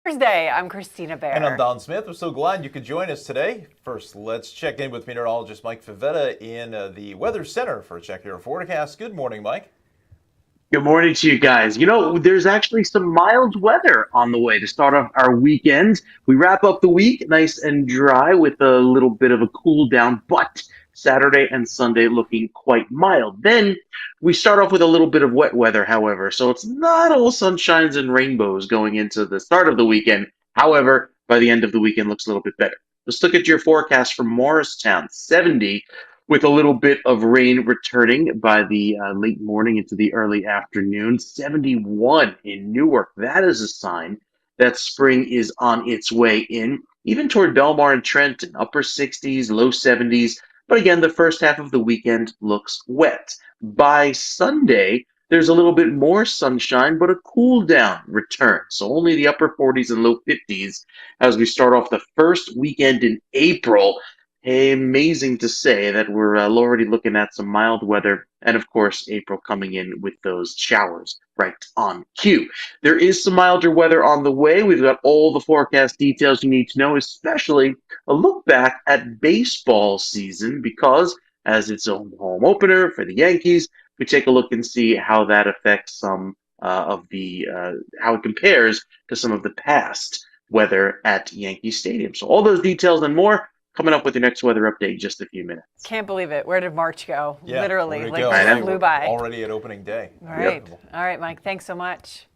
Thursday. I'm Kristina And I'm Behr. Don Smith. We're so glad you could join us today. First, let's check in with meteorologist Mike Favetta in the Weather Center for a check of your forecast. Good morning, Mike. Good morning to you guys. There's actually some mild weather on the way to start off our weekend. We wrap up the week nice and dry with a little bit of a cool down, but Saturday and Sunday looking quite mild. Then we start off with a little bit of wet weather, however, so it's not all sunshines and rainbows going into the start of the weekend. However, by the end of the weekend looks a little bit better. Let's look at your forecast for Morristown, 70 with a little bit of rain returning by the late morning into the early afternoon. 71 in Newark. That is a sign that spring is on its way in, even toward Belmar and Trenton, upper 60s, low 70s. But again, the first half of the weekend looks wet. By Sunday, there's a little bit more sunshine, but a cool down returns. So only the upper 40s and low 50s as we start off the first weekend in April. Amazing to say that we're already looking at some mild weather, and of course, April coming in with those showers right on cue. There is some milder weather on the way. We've got all the forecast details you need to know, especially a look back at baseball season, because as its own home opener for the Yankees, we take a look and see how that affects some of the how it compares to some of the past weather at Yankee Stadium. So all those details and more coming up with your next weather update in just a few minutes. Can't believe it. Where did March go? Yeah, Literally, where'd it like go? it flew by. Already at opening day. All right. All right, Mike. Thanks so much.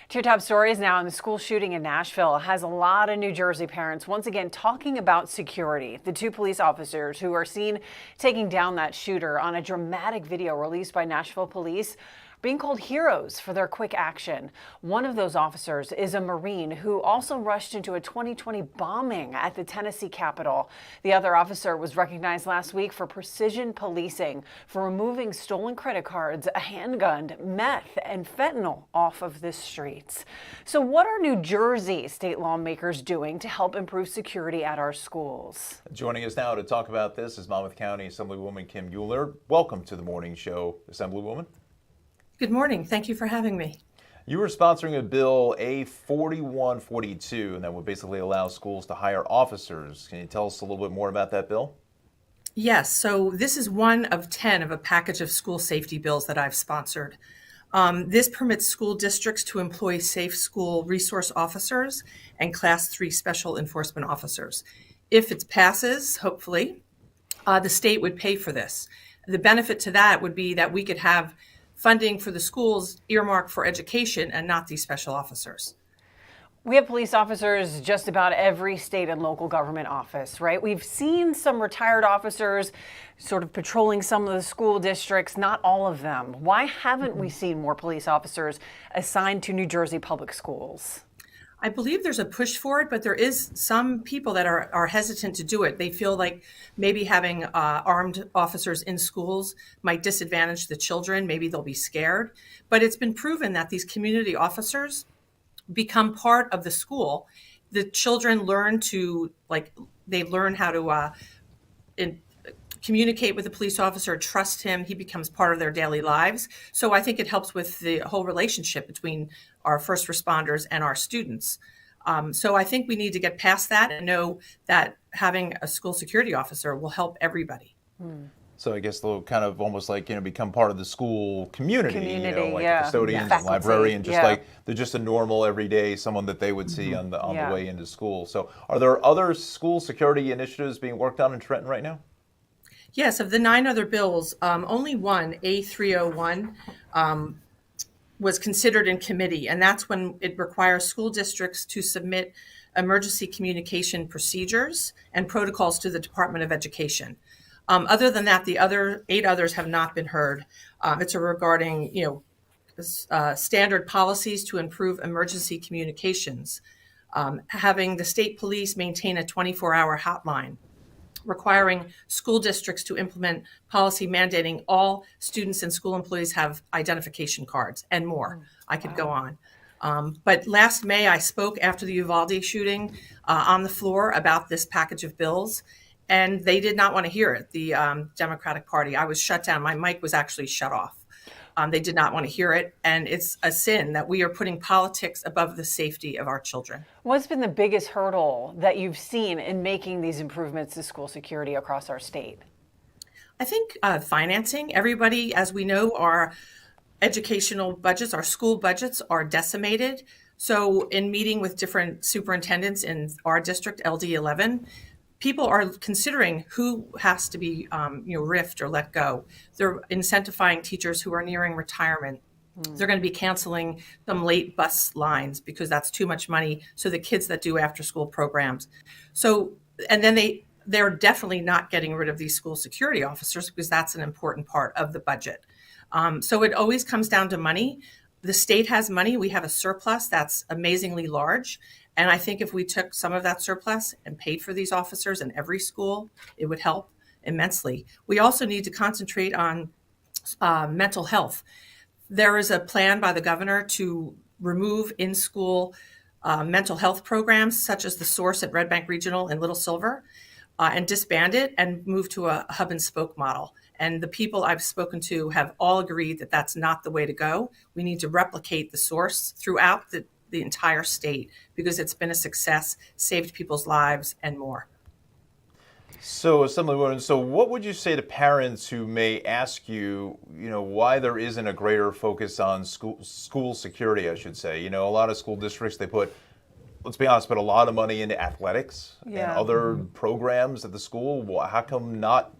To your top stories now, in the school shooting in Nashville has a lot of New Jersey parents once again talking about security. The two police officers who are seen taking down that shooter on a dramatic video released by Nashville police being called heroes for their quick action. One of those officers is a Marine who also rushed into a 2020 bombing at the Tennessee Capitol. The other officer was recognized last week for precision policing, for removing stolen credit cards, a handgun, meth, and fentanyl off of the streets. So what are New Jersey state lawmakers doing to help improve security at our schools? Joining us now to talk about this is Monmouth County Assemblywoman Kim Mueller. Welcome to the morning show, Assemblywoman. Good morning. Thank you for having me. You were sponsoring a bill, A4142, and that would basically allow schools to hire officers. Can you tell us a little bit more about that bill? Yes, so this is one of 10 of a package of school safety bills that I've sponsored. This permits school districts to employ safe school resource officers and Class 3 special enforcement officers. If it passes, hopefully, the state would pay for this. The benefit to that would be that we could have funding for the schools earmarked for education and not these special officers. We have police officers just about every state and local government office, right? We've seen some retired officers sort of patrolling some of the school districts, not all of them. Why haven't we seen more police officers assigned to New Jersey public schools? I believe there's a push for it, but there is some people that are hesitant to do it. They feel like maybe having armed officers in schools might disadvantage the children. Maybe they'll be scared. But it's been proven that these community officers become part of the school. The children learn to, they learn how to communicate with the police officer, trust him. He becomes part of their daily lives. So I think it helps with the whole relationship between our first responders and our students. So I think we need to get past that and know that having a school security officer will help everybody. So I guess they'll kind of almost become part of the school community, like yeah. the custodians and librarian, just like they're just a normal everyday someone that they would see on the way into school. So are there other school security initiatives being worked on in Trenton right now? Yes, of the 9 other bills, only one, A301, was considered in committee, and that's when it requires school districts to submit emergency communication procedures and protocols to the Department of Education. Other than that, the other 8 others have not been heard. It's regarding, standard policies to improve emergency communications, having the state police maintain a 24-hour hotline, requiring school districts to implement policy mandating all students and school employees have identification cards, and more. I could go on. But last May, I spoke after the Uvalde shooting on the floor about this package of bills, and they did not want to hear it, the Democratic Party. I was shut down. My mic was actually shut off. They did not want to hear it. And it's a sin that we are putting politics above the safety of our children. What's been the biggest hurdle that you've seen in making these improvements to school security across our state? I think financing. Everybody, as we know, our educational budgets, our school budgets are decimated. So in meeting with different superintendents in our district, LD11, people are considering who has to be riffed or let go. They're incentivizing teachers who are nearing retirement. They're going to be canceling some late bus lines because that's too much money. So the kids that do after school programs. So, and then they're definitely not getting rid of these school security officers because that's an important part of the budget. So it always comes down to money. The state has money. We have a surplus that's amazingly large. And I think if we took some of that surplus and paid for these officers in every school, it would help immensely. We also need to concentrate on mental health. There is a plan by the governor to remove in-school mental health programs, such as the Source at Red Bank Regional and Little Silver, and disband it and move to a hub and spoke model. And the people I've spoken to have all agreed that that's not the way to go. We need to replicate the Source throughout the entire state because it's been a success, saved people's lives and more. So, Assemblywoman, so what would you say to parents who may ask you, why there isn't a greater focus on school security, I should say? A lot of school districts, they put, let's be honest, a lot of money into athletics and other programs at the school. Well, how come not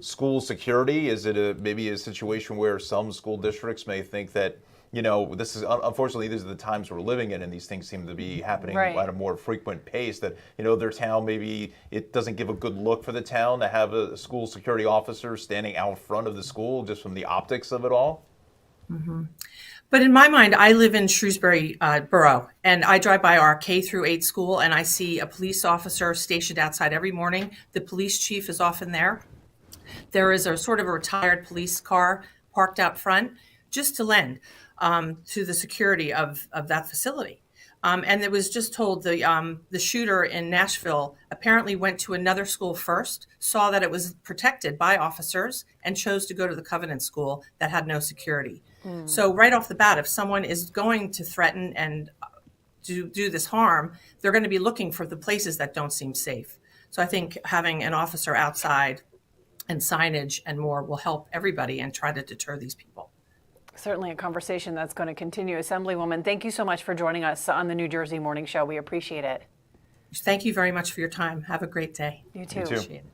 school security? Is it maybe a situation where some school districts may think that, this is, unfortunately, these are the times we're living in, and these things seem to be happening at a more frequent pace, that, their town, maybe it doesn't give a good look for the town to have a school security officer standing out front of the school just from the optics of it all? Mm-hmm. But in my mind, I live in Shrewsbury Borough, and I drive by our K through 8 school, and I see a police officer stationed outside every morning. The police chief is often there. There is a sort of a retired police car parked out front just to lend to the security of that facility. And it was just told the shooter in Nashville apparently went to another school first, saw that it was protected by officers, and chose to go to the Covenant school that had no security. So right off the bat, if someone is going to threaten and do this harm, they're going to be looking for the places that don't seem safe. So I think having an officer outside and signage and more will help everybody and try to deter these people. Certainly a conversation that's going to continue. Assemblywoman, thank you so much for joining us on the New Jersey Morning Show. We appreciate it. Thank you very much for your time. Have a great day. You too. You too. Appreciate it.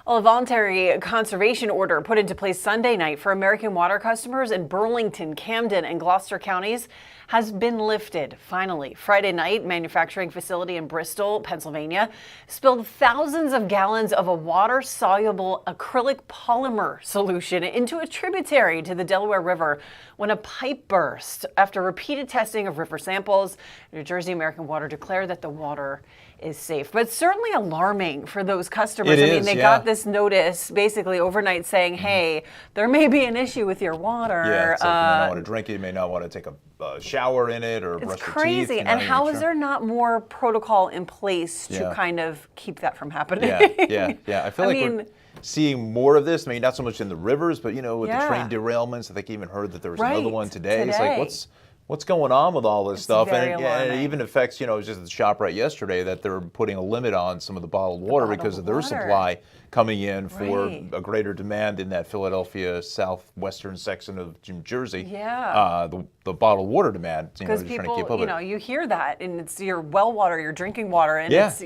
Well, a voluntary conservation order put into place Sunday night for American Water customers in Burlington, Camden, and Gloucester counties has been lifted. Finally, Friday night, manufacturing facility in Bristol, Pennsylvania, spilled thousands of gallons of a water-soluble acrylic polymer solution into a tributary to the Delaware River when a pipe burst. After repeated testing of river samples, New Jersey American Water declared that the water is safe, but certainly alarming for those customers. They got this notice basically overnight saying, hey, there may be an issue with your water. Yeah, it's like you may not want to drink it, you may not want to take a shower in it or brush your teeth. It's crazy. And how is there not more protocol in place to kind of keep that from happening? Yeah. I feel like we're seeing more of this. I mean, not so much in the rivers, but, with the train derailments. I think I even heard that there was another one today. It's like, what's going on with all this stuff? And it even affects, it was just at the ShopRite yesterday that they're putting a limit on some of the bottled water because of their supply coming in for a greater demand in that Philadelphia southwestern section of New Jersey. The bottled water demand, because just people, trying to keep up you hear that, and it's your well water, your drinking water, and it's,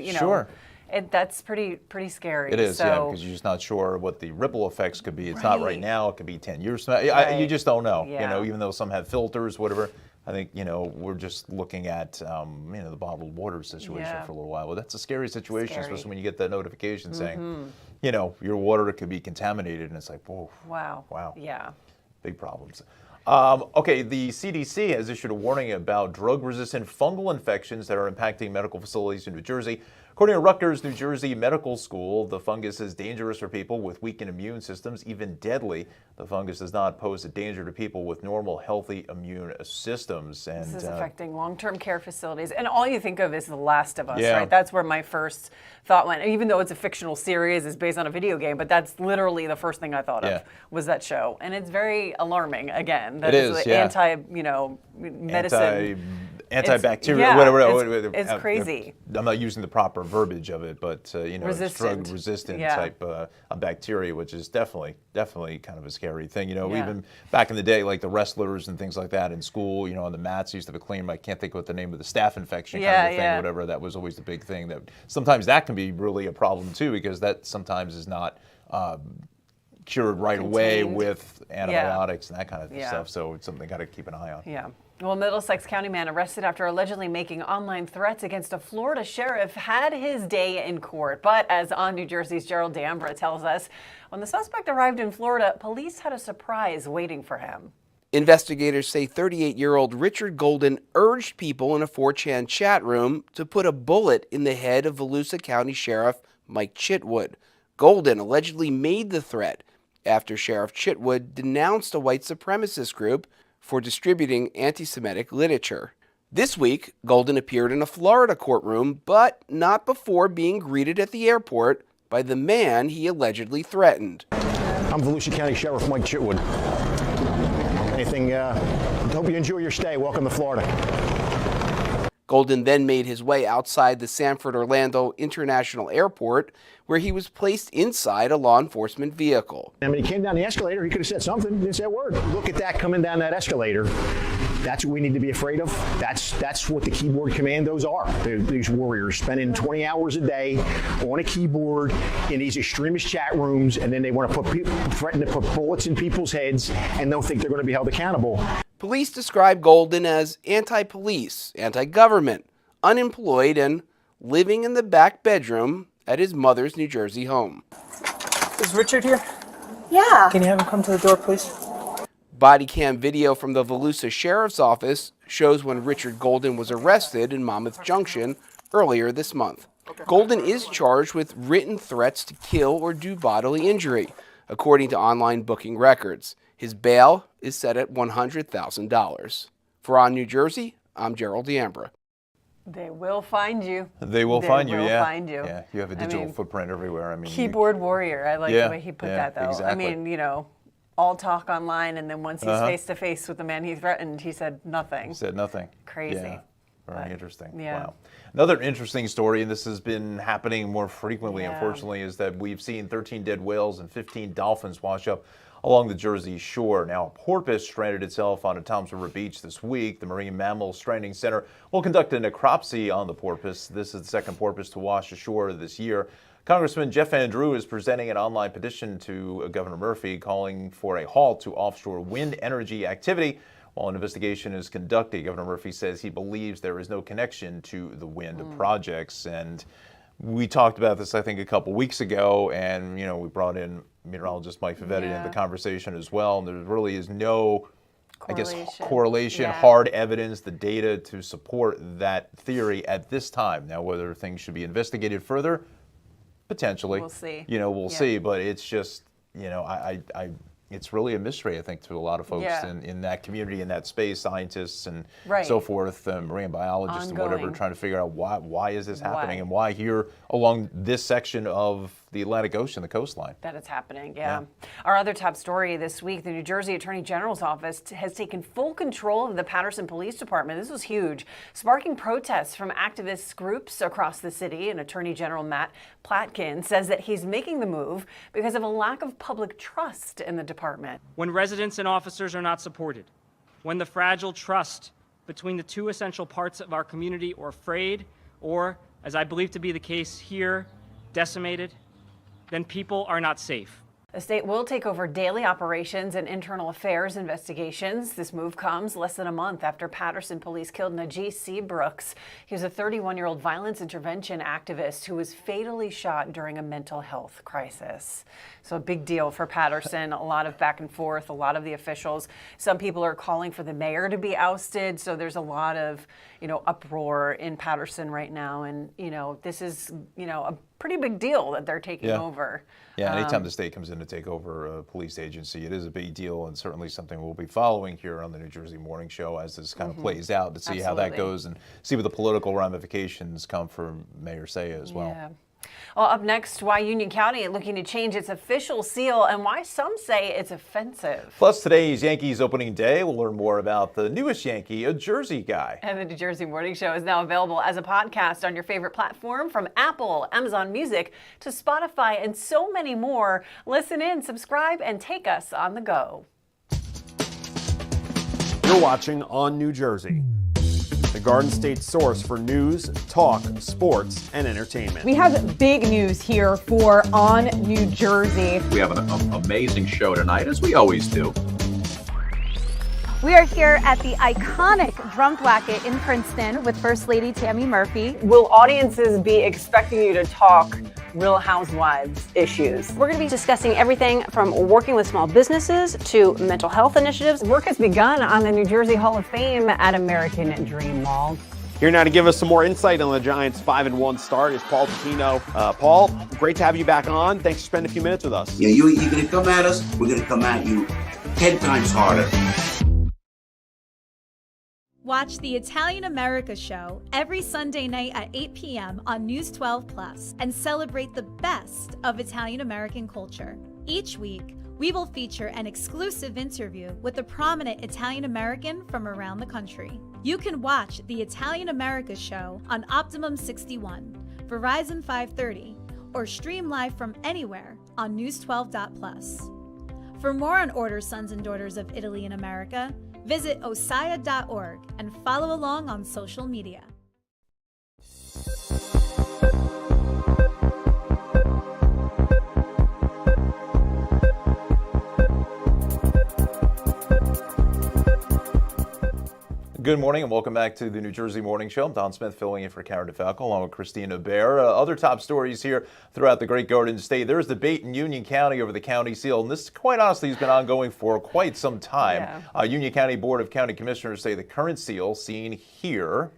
that's pretty scary. It is, because you're just not sure what the ripple effects could be. It's not right now. It could be 10 years from now. You just don't know. Even though some have filters, whatever. I think, we're just looking at, the bottled water situation for a little while. Well, that's a scary situation, especially when you get that notification saying, your water could be contaminated, and it's like, whoa. Wow. Yeah. Big problems. Okay, the CDC has issued a warning about drug-resistant fungal infections that are impacting medical facilities in New Jersey. According to Rutgers, New Jersey Medical School, the fungus is dangerous for people with weakened immune systems, even deadly. The fungus does not pose a danger to people with normal, healthy immune systems. And this is affecting long-term care facilities. And all you think of is The Last of Us, Yeah. right? That's where my first thought went. Even though it's a fictional series, it's based on a video game, but that's literally the first thing I thought Yeah. of was that show. And it's very alarming, again. That It is, the yeah. medicine. Antibacterial, yeah, whatever. it's crazy. I'm not using the proper verbiage of it, but it's Resistant. drug-resistant Yeah. type of bacteria, which is definitely kind of a scary thing. Yeah. Even back in the day, like the wrestlers and things like that in school, on the mats used to have a claim. I can't think what the name of the staph infection kind of a thing, Yeah. whatever. That was always the big thing. That sometimes that can be really a problem too, because that sometimes is not cured right away Contained. with antibiotics and that kind of Yeah. stuff. So it's something got to keep an eye on. Yeah. Well, Middlesex County man arrested after allegedly making online threats against a Florida sheriff had his day in court. But as On New Jersey's Gerald D'Ambra tells us, when the suspect arrived in Florida, police had a surprise waiting for him. Investigators say 38-year-old Richard Golden urged people in a 4chan chat room to put a bullet in the head of Volusia County Sheriff Mike Chitwood. Golden allegedly made the threat after Sheriff Chitwood denounced a white supremacist group for distributing anti-Semitic literature. This week, Golden appeared in a Florida courtroom, but not before being greeted at the airport by the man he allegedly threatened. I'm Volusia County Sheriff Mike Chitwood. Hope you enjoy your stay. Welcome to Florida. Golden then made his way outside the Sanford Orlando International Airport, where he was placed inside a law enforcement vehicle. And when he came down the escalator, he could have said something. He didn't say a word. Look at that coming down that escalator. That's what we need to be afraid of. That's what the keyboard commandos are. They're these warriors spending 20 hours a day on a keyboard in these extremist chat rooms, and then they want to threaten to put bullets in people's heads, and they'll think they're going to be held accountable. Police describe Golden as anti-police, anti-government, unemployed, and living in the back bedroom at his mother's New Jersey home. Is Richard here? Yeah. Can you have him come to the door, please? Body cam video from the Volusia Sheriff's Office shows when Richard Golden was arrested in Monmouth Junction earlier this month. Golden is charged with written threats to kill or do bodily injury, according to online booking records. His bail is set at $100,000. For On New Jersey, I'm Gerald D'Ambra. They will find you. They will find you, yeah. Find you. Yeah, you have a digital footprint everywhere. Keyboard warrior. I like Yeah, the way he put yeah, that, though. exactly. I mean, all talk online, and then once he's face to face with the man he threatened, he said nothing. He said nothing. Crazy. Yeah. Very interesting. yeah. Wow. Another interesting story, and this has been happening more frequently, Yeah. unfortunately, is that we've seen 13 dead whales and 15 dolphins wash up along the Jersey shore. Now, a porpoise stranded itself on a Toms River beach this week. The Marine Mammal Stranding Center will conduct a necropsy on the porpoise. This is the second porpoise to wash ashore this year. Congressman Jeff Andrew is presenting an online petition to Governor Murphy calling for a halt to offshore wind energy activity. While an investigation is conducted, Governor Murphy says he believes there is no connection to the wind projects. And we talked about this, I think, a couple weeks ago, and we brought in meteorologist Mike Favetta into the conversation as well. And there really is no, correlation, Yeah. hard evidence, the data to support that theory at this time. Now, whether things should be investigated further, potentially. We'll see. We'll see. But it's just, it's really a mystery, I think, to a lot of folks in that community, in that space, scientists and so forth, marine biologists and whatever, Ongoing. trying to figure out why is this happening and why here along this section of the Atlantic Ocean, the coastline. That it's happening, yeah. Our other top story this week, the New Jersey Attorney General's office has taken full control of the Patterson Police Department. This was huge, sparking protests from activist groups across the city. And Attorney General Matt Platkin says that he's making the move because of a lack of public trust in the department. When residents and officers are not supported, when the fragile trust between the two essential parts of our community are frayed, or, as I believe to be the case here, decimated, then people are not safe. The state will take over daily operations and internal affairs investigations. This move comes less than a month after Patterson police killed Najee Seabrooks. He was a 31-year-old violence intervention activist who was fatally shot during a mental health crisis. So a big deal for Patterson, a lot of back and forth, a lot of the officials. Some people are calling for the mayor to be ousted. So there's a lot of, uproar in Patterson right now. And, this is, a pretty big deal that they're taking over. Yeah, anytime the state comes in to take over a police agency, it is a big deal, and certainly something we'll be following here on the New Jersey Morning Show as this kind of plays out to see how that goes and see what the political ramifications come for Mayor Saya as well. Yeah. Well, up next, why Union County is looking to change its official seal and why some say it's offensive. Plus, today's Yankees opening day, we'll learn more about the newest Yankee, a Jersey guy. And the New Jersey Morning Show is now available as a podcast on your favorite platform, from Apple, Amazon Music to Spotify, and so many more. Listen in, subscribe, and take us on the go. You're watching On New Jersey, the Garden State source for news, talk, sports, and entertainment. We have big news here for On New Jersey. We have an amazing show tonight, as we always do. We are here at the iconic Drum Thwacket in Princeton with First Lady Tammy Murphy. Will audiences be expecting you to talk Real Housewives issues? We're going to be discussing everything from working with small businesses to mental health initiatives. Work has begun on the New Jersey Hall of Fame at American Dream Mall. Here now to give us some more insight on the Giants' 5-1 start is Paul Patino. Paul, great to have you back on. Thanks for spending a few minutes with us. Yeah, you're going to come at us, we're going to come at you 10 times harder. Watch the Italian America Show every Sunday night at 8 p.m. on News 12 Plus and celebrate the best of Italian American culture. Each week, we will feature an exclusive interview with a prominent Italian American from around the country. You can watch the Italian America Show on Optimum 61, Verizon 530, or stream live from anywhere on News12.plus. For more on Order Sons and Daughters of Italy in America, visit osaya.org and follow along on social media. Good morning and welcome back to the New Jersey Morning Show. I'm Don Smith filling in for Cara, Falco along with Kristina Behr. Other top stories here throughout the great Garden State. There's debate in Union County over the county seal, and this, quite honestly, has been ongoing for quite some time. Union County Board of County Commissioners say the current seal, seen here,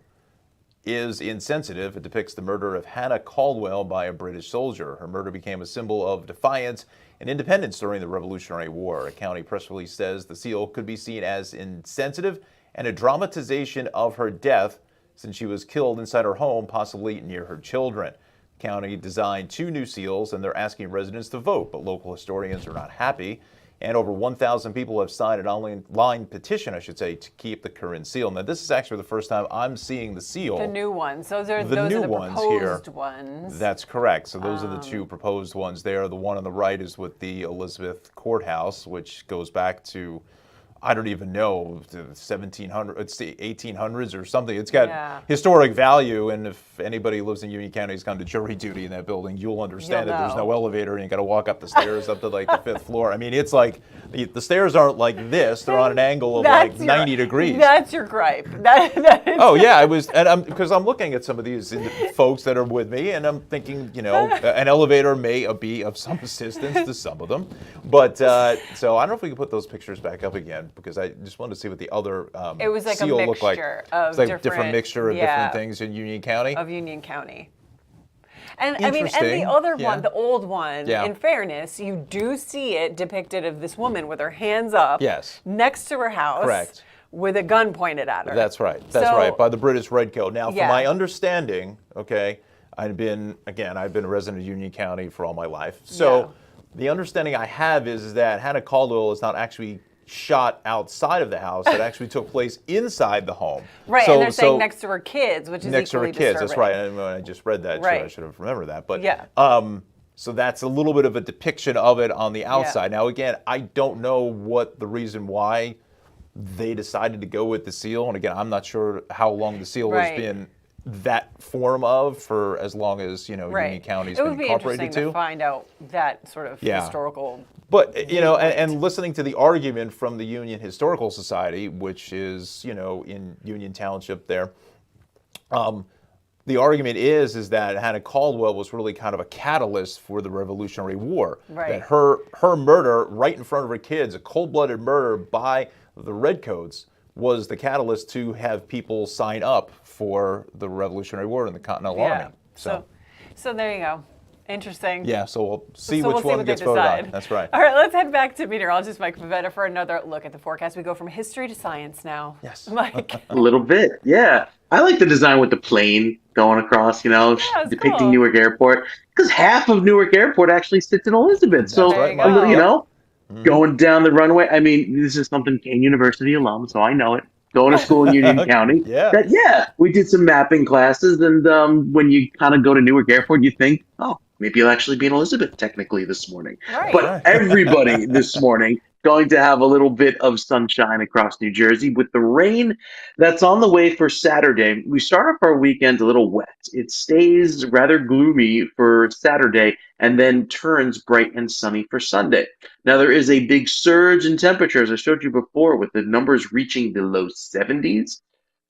is insensitive. It depicts the murder of Hannah Caldwell by a British soldier. Her murder became a symbol of defiance and independence during the Revolutionary War. A county press release says the seal could be seen as insensitive and a dramatization of her death since she was killed inside her home, possibly near her children. The county designed 2 new seals and they're asking residents to vote, but local historians are not happy. And over 1,000 people have signed an online petition, to keep the current seal. Now, this is actually the first time I'm seeing the seal. The new ones. Those are the proposed ones. That's correct. So those are the 2 proposed ones there. The one on the right is with the Elizabeth Courthouse, which goes back to, I don't even know, the 1700s, it's the 1800s or something. It's got historic value, and if anybody lives in Union County who's gone to jury duty in that building, you'll understand that there's no elevator and you got to walk up the stairs up to like the 5th floor. I mean, it's like the stairs aren't like this; they're on an angle of like 90 degrees. That's your gripe. Oh yeah, I was, and because I'm looking at some of these folks that are with me, and I'm thinking, an elevator may be of some assistance to some of them, but so I don't know if we can put those pictures back up again, because I just wanted to see what the other it was like seal a looked like. of it's like a different mixture of different things in Union County. Of Union County. And I mean, and the other one, the old one, in fairness, you do see it depicted of this woman with her hands up next to her house. Correct. With a gun pointed at her. That's right. That's right. By the British Redcoat. Now, from my understanding, I've been a resident of Union County for all my life. So the understanding I have is that Hannah Caldwell is not actually shot outside of the house. It actually took place inside the home. Right, and they're saying next to her kids, which is next to her kids. Disturbing. That's right. And I just read that, too. I should have remembered that. But so that's a little bit of a depiction of it on the outside. Now, again, I don't know what the reason why they decided to go with the seal. And again, I'm not sure how long the seal has been that form of for as long as, you know, Union County's It been would be incorporated interesting to find out that sort of historical. But, you know, and listening to the argument from the Union Historical Society, which is, you know, in Union Township there, the argument is that Hannah Caldwell was really kind of a catalyst for the Revolutionary War. Right. That her murder right in front of her kids, a cold-blooded murder by the Redcoats, was the catalyst to have people sign up for the Revolutionary War in the Continental Army. So there you go. Interesting. Yeah, so we'll see we'll which one gets voted on. That's right. All right, let's head back to meteorologist Mike Favetta for another look at the forecast. We go from history to science now. Yes. Mike. A little bit, yeah. I like the design with the plane going across, you know, depicting cool. Newark Airport, because half of Newark Airport actually sits in Elizabeth. So, right, you know, going down the runway. I mean, this is something Kane University alum, so I know it. Going to school in Union County. We did some mapping classes, and when you kind of go to Newark Airport, you think, oh, maybe you'll actually be in Elizabeth technically this morning. Right. But everybody this morning going to have a little bit of sunshine across New Jersey with the rain that's on the way for Saturday. We start off our weekend a little wet. It stays rather gloomy for Saturday and then turns bright and sunny for Sunday. Now, there is a big surge in temperatures, I showed you before, with the numbers reaching the low 70s.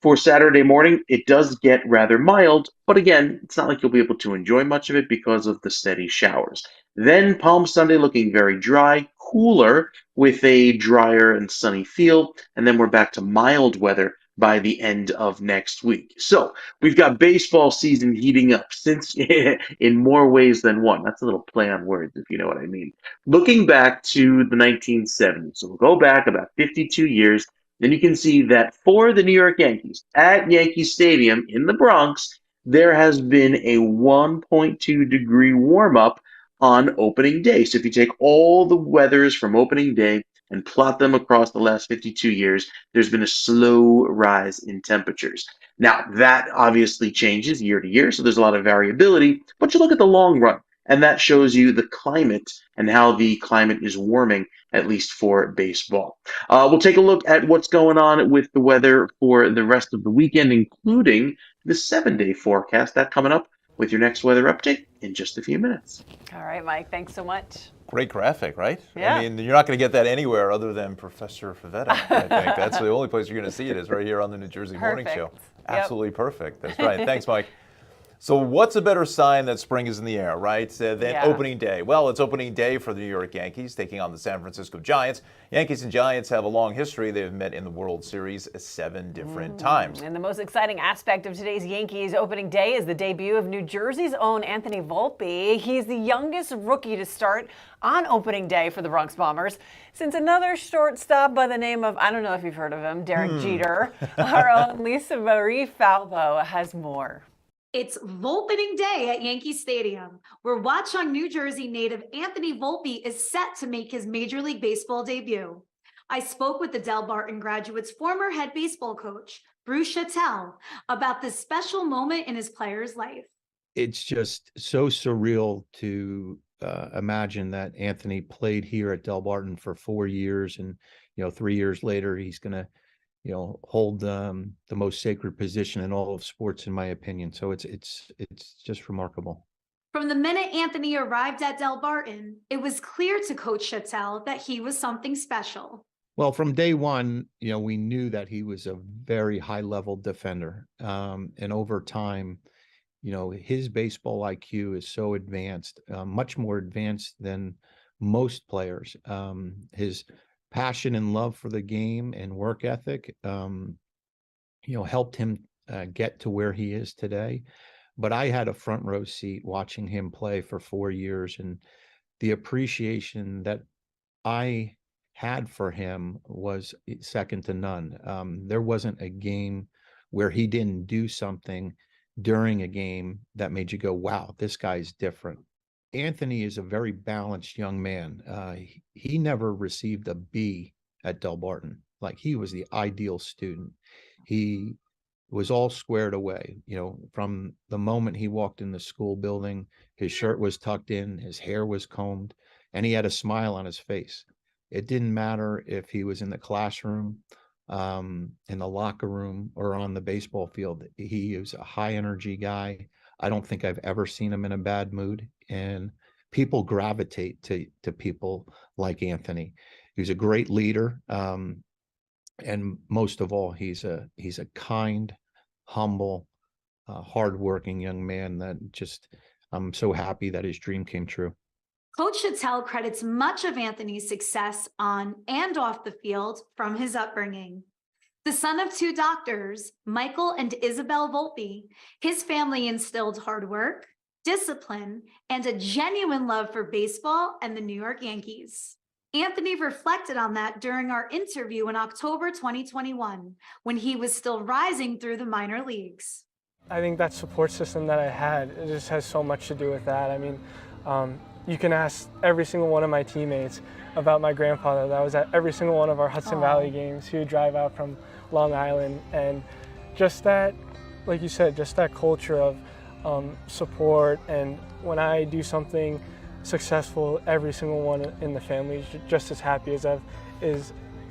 For Saturday morning, it does get rather mild, but again, it's not like you'll be able to enjoy much of it because of the steady showers. Then Palm Sunday looking very dry, cooler with a drier and sunny feel, and then we're back to mild weather by the end of next week. So we've got baseball season heating up since in more ways than one. That's a little play on words, if you know what I mean. Looking back to the 1970s, so we'll go back about 52 years. Then you can see that for the New York Yankees at Yankee Stadium in the Bronx, there has been a 1.2 degree warm up on opening day. So if you take all the weathers from opening day and plot them across the last 52 years, there's been a slow rise in temperatures. Now, that obviously changes year to year, so there's a lot of variability, but you look at the long run, and that shows you the climate and how the climate is warming, at least for baseball. We'll take a look at what's going on with the weather for the rest of the weekend, including the 7-day forecast. That coming up with your next weather update in just a few minutes. All right, Mike, thanks so much. Great graphic, right? Yeah. I mean, you're not going to get that anywhere other than Professor Favetta, I think. That's the only place you're going to see it is right here on the New Jersey Morning Show. Absolutely perfect. That's right. Thanks, Mike. So what's a better sign that spring is in the air, right, than opening day? Well, it's opening day for the New York Yankees taking on the San Francisco Giants. Yankees and Giants have a long history. They've met in the World Series 7 different times. And the most exciting aspect of today's Yankees opening day is the debut of New Jersey's own Anthony Volpe. He's the youngest rookie to start on opening day for the Bronx Bombers since another shortstop by the name of, I don't know if you've heard of him, Derek Jeter. Our own Lisa Marie Falco has more. It's Volpening Day at Yankee Stadium, where Watchung, New Jersey native Anthony Volpe is set to make his Major League Baseball debut. I spoke with the Del Barton graduate's former head baseball coach, Bruce Chattel, about this special moment in his player's life. It's just so surreal to imagine that Anthony played here at Del Barton for 4 years, and 3 years later he's going to hold the most sacred position in all of sports, in my opinion. So it's just remarkable. From the minute Anthony arrived at Del Barton, it was clear to Coach Chattel that he was something special. Well, from day one, we knew that he was a very high-level defender. And over time, his baseball IQ is so advanced, much more advanced than most players. His passion and love for the game and work ethic, helped him get to where he is today. But I had a front row seat watching him play for 4 years, and the appreciation that I had for him was second to none. There wasn't a game where he didn't do something during a game that made you go, wow, this guy's different. Anthony is a very balanced young man. He never received a B at Del Barton. Like, he was the ideal student. He was all squared away. From the moment he walked in the school building, his shirt was tucked in, his hair was combed, and he had a smile on his face. It didn't matter if he was in the classroom in the locker room or on the baseball field. He is a high energy guy. I don't think I've ever seen him in a bad mood, and people gravitate to people like Anthony. He's a great leader, and most of all, he's a kind, humble, hardworking young man that I'm so happy that his dream came true. Coach Chattel credits much of Anthony's success on and off the field from his upbringing. The son of two doctors, Michael and Isabel Volpe, his family instilled hard work, discipline, and a genuine love for baseball and the New York Yankees. Anthony reflected on that during our interview in October 2021, when he was still rising through the minor leagues. I think that support system that I had, it just has so much to do with that. I mean, you can ask every single one of my teammates about my grandfather that was at every single one of our Hudson Valley games. He would drive out from Long Island, and just that, like you said, just that culture of support. And when I do something successful, every single one in the family is just as happy as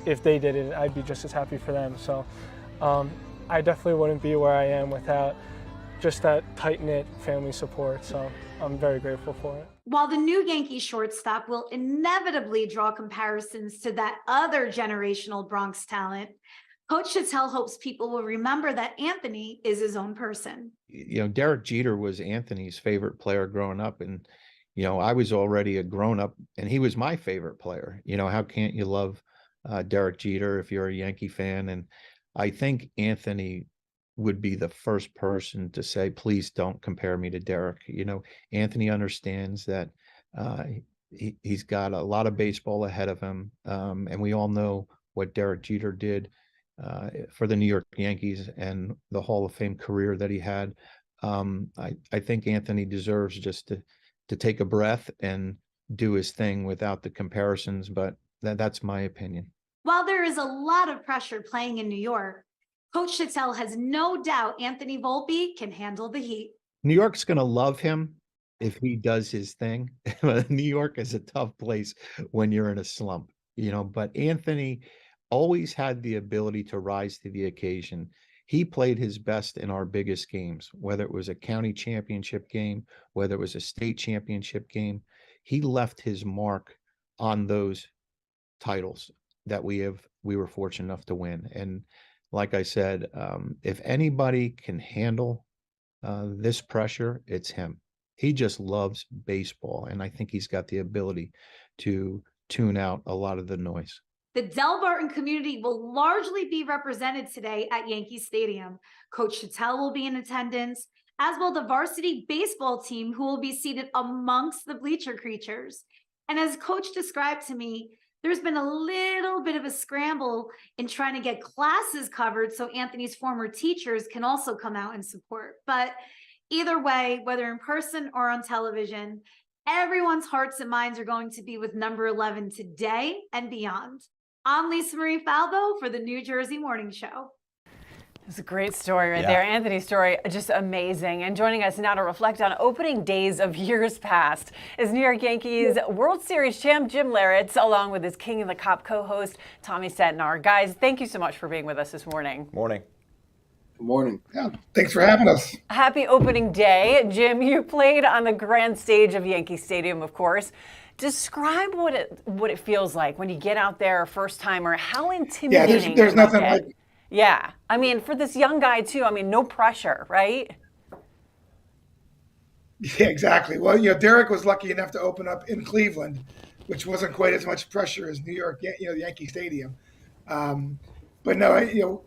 if they did it. I'd be just as happy for them. So I definitely wouldn't be where I am without just that tight-knit family support. So I'm very grateful for it. While the new Yankee shortstop will inevitably draw comparisons to that other generational Bronx talent, Coach Chattel hopes people will remember that Anthony is his own person. Derek Jeter was Anthony's favorite player growing up, and I was already a grown-up, and he was my favorite player. How can't you love Derek Jeter if you're a Yankee fan? And I think Anthony would be the first person to say, please don't compare me to Derek. Anthony understands that he's got a lot of baseball ahead of him. And we all know what Derek Jeter did for the New York Yankees and the Hall of Fame career that he had. I think Anthony deserves just to take a breath and do his thing without the comparisons, but that's my opinion. While there is a lot of pressure playing in New York, Coach Chattel has no doubt Anthony Volpe can handle the heat. New York's going to love him if he does his thing. New York is a tough place when you're in a slump, but Anthony always had the ability to rise to the occasion. He played his best in our biggest games, whether it was a county championship game, whether it was a state championship game. He left his mark on those titles that we were fortunate enough to win. And like I said, if anybody can handle this pressure, it's him. He just loves baseball, and I think he's got the ability to tune out a lot of the noise. The Del Barton community will largely be represented today at Yankee Stadium. Coach Chattel will be in attendance, as will the varsity baseball team, who will be seated amongst the bleacher creatures. And as Coach described to me, there's been a little bit of a scramble in trying to get classes covered so Anthony's former teachers can also come out and support. But either way, whether in person or on television, everyone's hearts and minds are going to be with number 11 today and beyond. I'm Lisa Marie Falco for the New Jersey Morning Show. It's a great story right there. Anthony's story, just amazing. And joining us now to reflect on opening days of years past is New York Yankees World Series champ Jim Leyritz, along with his King of the Cop co-host Tommy Setnar. Guys, thank you so much for being with us this morning. Morning. Good morning. Yeah, thanks for having us. Happy opening day. Jim, you played on the grand stage of Yankee Stadium, of course. Describe what it feels like when you get out there first time, or how intimidating. Yeah, there's nothing like. Yeah, I mean, for this young guy too, I mean, no pressure, right? Yeah, exactly. Well, Derek was lucky enough to open up in Cleveland, which wasn't quite as much pressure as New York, the Yankee Stadium. But no,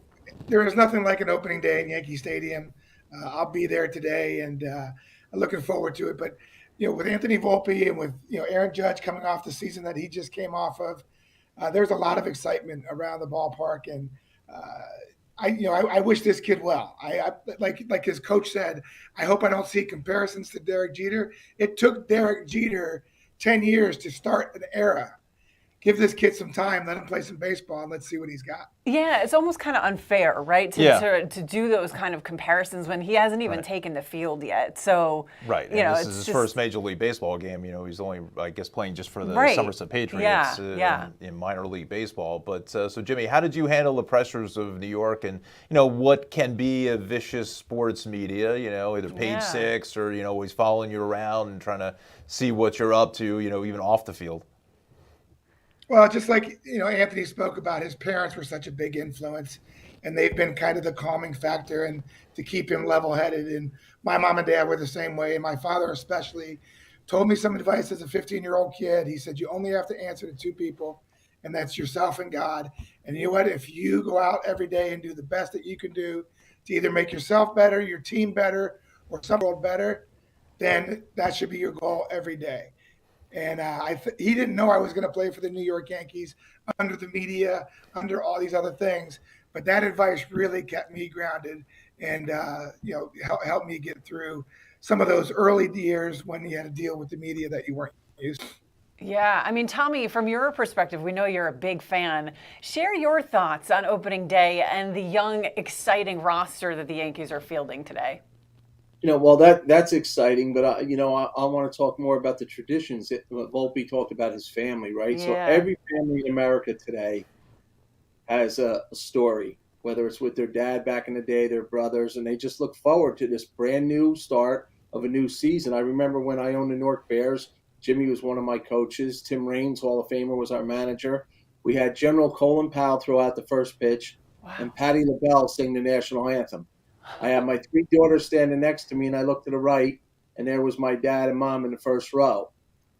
there is nothing like an opening day in Yankee Stadium. I'll be there today, and I'm looking forward to it. But with Anthony Volpe and with Aaron Judge coming off the season that he just came off of, there's a lot of excitement around the ballpark, and I wish this kid well. I like his coach said, I hope I don't see comparisons to Derek Jeter. It took Derek Jeter 10 years to start an era. give this kid some time, let him play some baseball, and let's see what he's got. Yeah, it's almost kind of unfair, right? To do those kind of comparisons when he hasn't even taken the field yet. So, right. You know, this is his first Major League Baseball game. You know, he's only, I guess, playing just for the Somerset Patriots in minor league baseball. But so, Jimmy, how did you handle the pressures of New York and, you know, what can be a vicious sports media, you know, either Page Six or, you know, always following you around and trying to see what you're up to, you know, even off the field? Well, just like, you know, Anthony spoke about, his parents were such a big influence, and they've been kind of the calming factor and to keep him level-headed. And my mom and dad were the same way, and my father especially told me some advice as a 15-year-old kid. He said, you only have to answer to two people, and that's yourself and God. And you know what? If you go out every day and do the best that you can do to either make yourself better, your team better, or some world better, then that should be your goal every day. And he didn't know I was going to play for the New York Yankees under the media, under all these other things. But that advice really kept me grounded and, you know, helped me get through some of those early years when you had to deal with the media that you weren't used to. Yeah, I mean, Tommy, from your perspective, we know you're a big fan. Share your thoughts on opening day and the young, exciting roster that the Yankees are fielding today. You know, well, that's exciting, but you know, I want to talk more about the traditions. Volpe talked about his family, right? So every family in America today has a story, whether it's with their dad back in the day, their brothers, and they just look forward to this brand new start of a new season. I remember when I owned the Newark Bears, Jimmy was one of my coaches. Tim Raines, Hall of Famer, was our manager. We had General Colin Powell throw out the first pitch, and Patti LaBelle sing the national anthem. I had my three daughters standing next to me, and I looked to the right, and there was my dad and mom in the first row.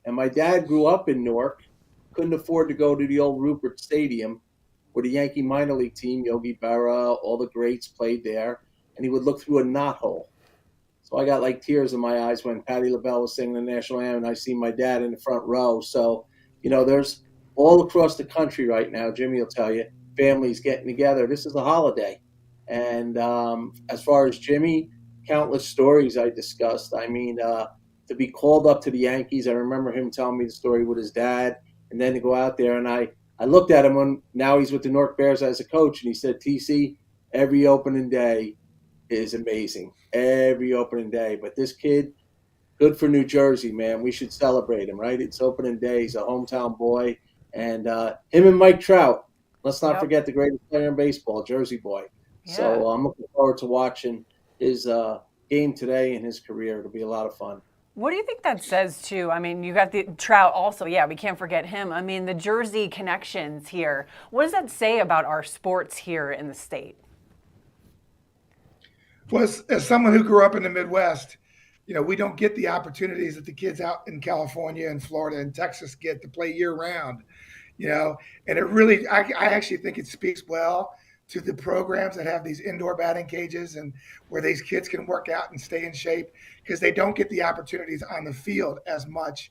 And my dad grew up in Newark, couldn't afford to go to the old Rupert Stadium, where the Yankee minor league team, Yogi Berra, all the greats played there, and he would look through a knothole. So I got like tears in my eyes when Patti LaBelle was singing the national anthem, and I see my dad in the front row. So, you know, there's all across the country right now, Jimmy will tell you, families getting together. This is a holiday. And as far as Jimmy, countless stories I discussed. I mean, to be called up to the Yankees, I remember him telling me the story with his dad, and then to go out there. And I looked at him when now he's with the Newark Bears as a coach, and he said, TC, every opening day is amazing. Every opening day. But this kid, good for New Jersey, man. We should celebrate him, right? It's opening day. He's a hometown boy. And him and Mike Trout, let's not forget the greatest player in baseball, Jersey boy. So I'm looking forward to watching his game today and his career. It'll be a lot of fun. What do you think that says, too? I mean, you got the Trout also. Yeah, we can't forget him. I mean, the Jersey connections here. What does that say about our sports here in the state? Well, as someone who grew up in the Midwest, you know, we don't get the opportunities that the kids out in California and Florida and Texas get to play year round, you know, and it really, I actually think it speaks well to the programs that have these indoor batting cages and where these kids can work out and stay in shape because they don't get the opportunities on the field as much.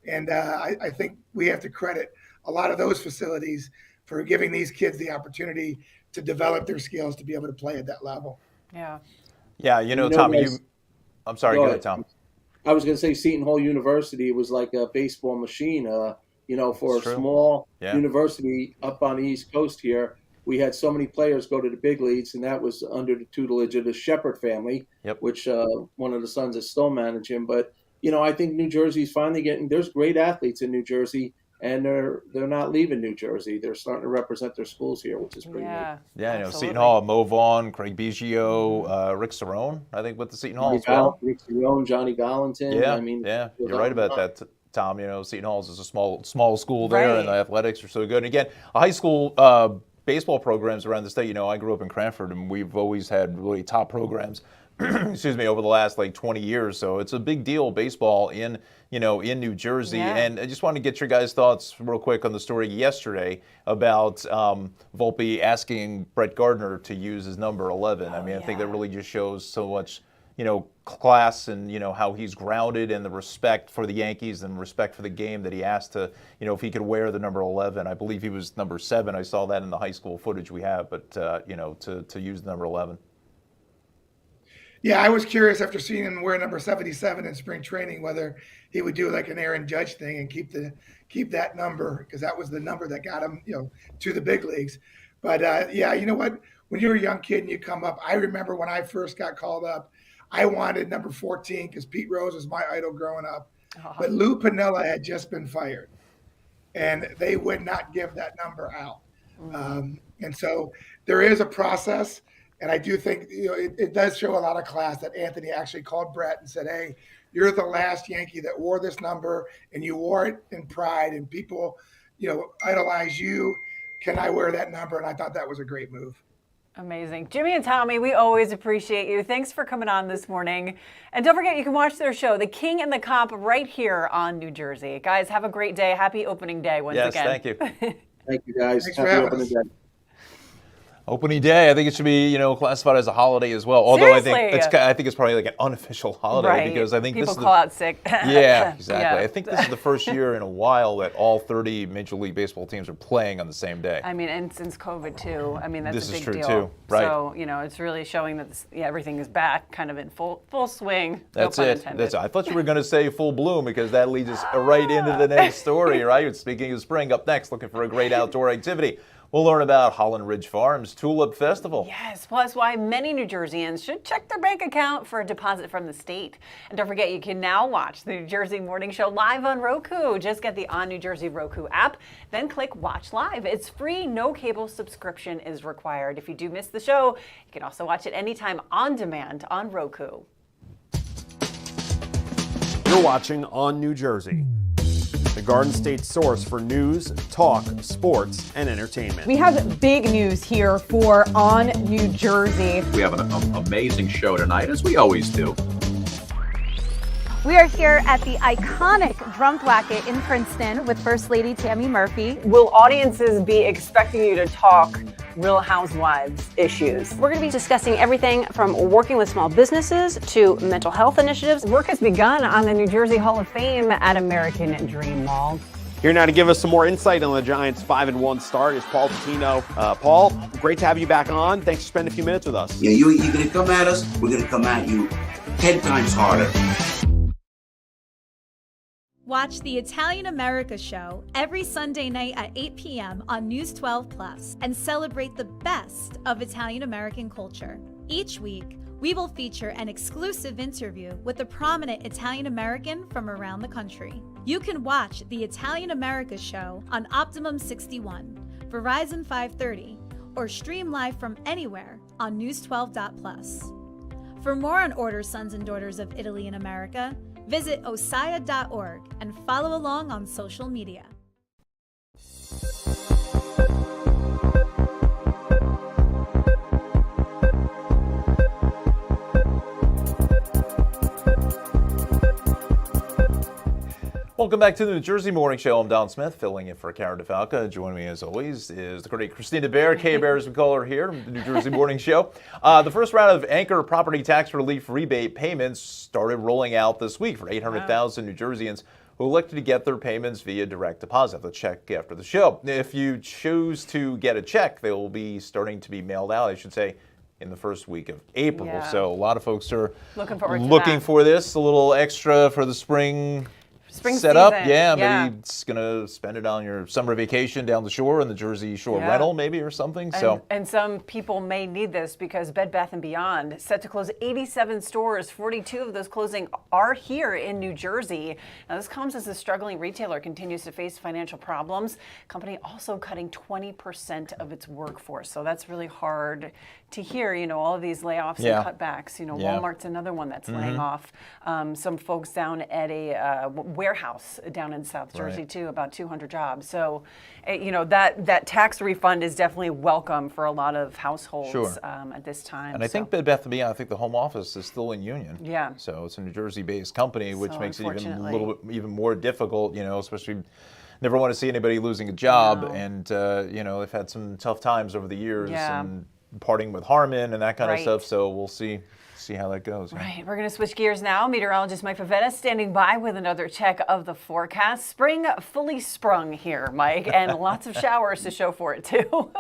And I think we have to credit a lot of those facilities for giving these kids the opportunity to develop their skills to be able to play at that level. Yeah. Yeah, you know, Tommy, I'm sorry, go ahead, Tom. I was going to say Seton Hall University was like a baseball machine, you know, for a small university up on the East Coast here. We had so many players go to the big leagues, and that was under the tutelage of the Shepherd family, which one of the sons is still managing. But, you know, I think New Jersey's finally there's great athletes in New Jersey, and they're not leaving New Jersey. They're starting to represent their schools here, which is pretty neat. Yeah, you know, Seton Hall, Mo Vaughn, Craig Biggio, Rick Cerrone, I think, with the Seton Hall as well. Rick Cerrone, Johnny Galantin. Yeah, I mean, you're right about that, Tom. You know, Seton Hall is a small school there, and the athletics are so good. And again, a high school baseball programs around the state. You know, I grew up in Cranford, and we've always had really top programs. Excuse me, over the last like 20 years. So it's a big deal, baseball in New Jersey. And I just want to get your guys' thoughts real quick on the story yesterday about Volpe asking Brett Gardner to use his number 11. I mean, I think that really just shows so much, you know, class and, you know, how he's grounded and the respect for the Yankees and respect for the game that he asked to, you know, if he could wear the number 11. I believe he was number 7. I saw that in the high school footage we have, but, you know, to use the number 11. Yeah, I was curious after seeing him wear number 77 in spring training whether he would do like an Aaron Judge thing and keep that number, because that was the number that got him, to the big leagues. But yeah, you know what? When you're a young kid and you come up, I remember when I first got called up, I wanted number 14 because Pete Rose was my idol growing up. But Lou Piniella had just been fired, and they would not give that number out. And so there is a process. And I do think it does show a lot of class that Anthony actually called Brett and said, "Hey, you're the last Yankee that wore this number, and you wore it in pride, and people, idolize you. Can I wear that number?" And I thought that was a great move. Amazing. Jimmy and Tommy, we always appreciate you. Thanks for coming on this morning. And don't forget, you can watch their show, The King and the Cop, right here on New Jersey. Guys, have a great day. Happy opening day once again. Yes, thank you. Thank you, guys. Thanks for having us. Opening day, I think it should be, classified as a holiday as well. Although I think it's probably like an unofficial holiday because I think people this is call out sick. Yeah, exactly. Yeah. I think this is the first year in a while that all 30 Major League Baseball teams are playing on the same day. I mean, and since COVID too. I mean, that's This a is big true deal. too, right. So, it's really showing that everything is back, kind of in full swing. That's no pun it. intended. That's it. I thought you were going to say full bloom because that leads us right into the next story, right? Speaking of spring, up next, looking for a great outdoor activity. We'll learn about Holland Ridge Farms Tulip Festival. Yes, plus why many New Jerseyans should check their bank account for a deposit from the state. And don't forget, you can now watch the New Jersey Morning Show live on Roku. Just get the On New Jersey Roku app, then click Watch Live. It's free, no cable subscription is required. If you do miss the show, you can also watch it anytime on demand on Roku. You're watching On New Jersey, the Garden State source for news, talk, sports, and entertainment. We have big news here for On New Jersey. We have an amazing show tonight, as we always do. We are here at the iconic Drum Thwacket in Princeton with First Lady Tammy Murphy. Will audiences be expecting you to talk Real Housewives issues? We're going to be discussing everything from working with small businesses to mental health initiatives. Work has begun on the New Jersey Hall of Fame at American Dream Mall. Here now to give us some more insight on the Giants' 5-1 start is Paul Patino. Paul, great to have you back on. Thanks for spending a few minutes with us. Yeah, you're going to come at us, we're going to come at you 10 times harder. Watch the Italian America Show every Sunday night at 8 p.m. on News 12 Plus and celebrate the best of Italian American culture. Each week, we will feature an exclusive interview with a prominent Italian American from around the country. You can watch the Italian America Show on Optimum 61, Verizon 530, or stream live from anywhere on News12.plus. For more on Order Sons and Daughters of Italy in America, visit osaya.org and follow along on social media. Welcome back to the New Jersey Morning Show. I'm Don Smith, filling in for Cara DeFalco. Joining me, as always, is the great Kristina Behr, K-Behr as we call her here, the New Jersey Morning Show. The first round of anchor property tax relief rebate payments started rolling out this week for 800,000 New Jerseyans who elected to get their payments via direct deposit. The check after the show. If you choose to get a check, they will be starting to be mailed out, I should say, in the first week of April. Yeah. So a lot of folks are looking for this, a little extra for the spring setup. Up. Yeah, maybe it's gonna spend it on your summer vacation down the shore, in the Jersey Shore rental, maybe, or something. And some people may need this because Bed Bath & Beyond set to close 87 stores. 42 of those closing are here in New Jersey. Now, this comes as the struggling retailer continues to face financial problems. Company also cutting 20% of its workforce. So that's really hard to hear, all of these layoffs and cutbacks. Walmart's another one that's laying off some folks down at a warehouse down in South Jersey too, about 200 jobs. So, that tax refund is definitely welcome for a lot of households at this time. And I think Bed Bath & Beyond, I think the home office is still in Union. Yeah. So it's a New Jersey-based company, which makes it even more difficult, especially never want to see anybody losing a job. No. And, they've had some tough times over the years and parting with Harmon and that kind of stuff. So we'll see how that goes. Right. We're going to switch gears now. Meteorologist Mike Favetta standing by with another check of the forecast. Spring fully sprung here, Mike, and lots of showers to show for it too.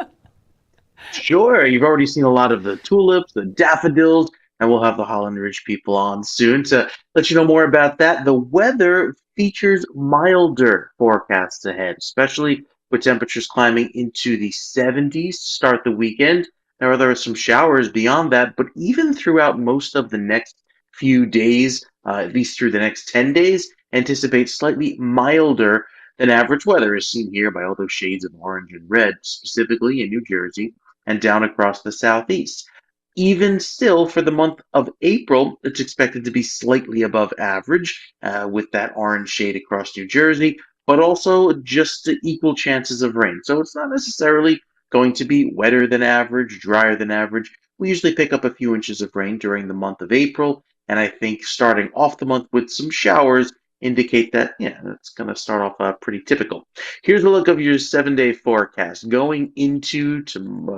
Sure. You've already seen a lot of the tulips, the daffodils, and we'll have the Holland Ridge people on soon to let you know more about that. The weather features milder forecasts ahead, especially with temperatures climbing into the 70s to start the weekend. There are some showers beyond that, but even throughout most of the next few days, at least through the next 10 days, anticipate slightly milder than average weather, as seen here by all those shades of orange and red, specifically in New Jersey and down across the southeast. Even still, for the month of April, it's expected to be slightly above average with that orange shade across New Jersey, but also just equal chances of rain. So it's not necessarily going to be wetter than average, drier than average. We usually pick up a few inches of rain during the month of April, and I think starting off the month with some showers indicate that, yeah, that's going to start off pretty typical. Here's a look of your 7-day forecast going into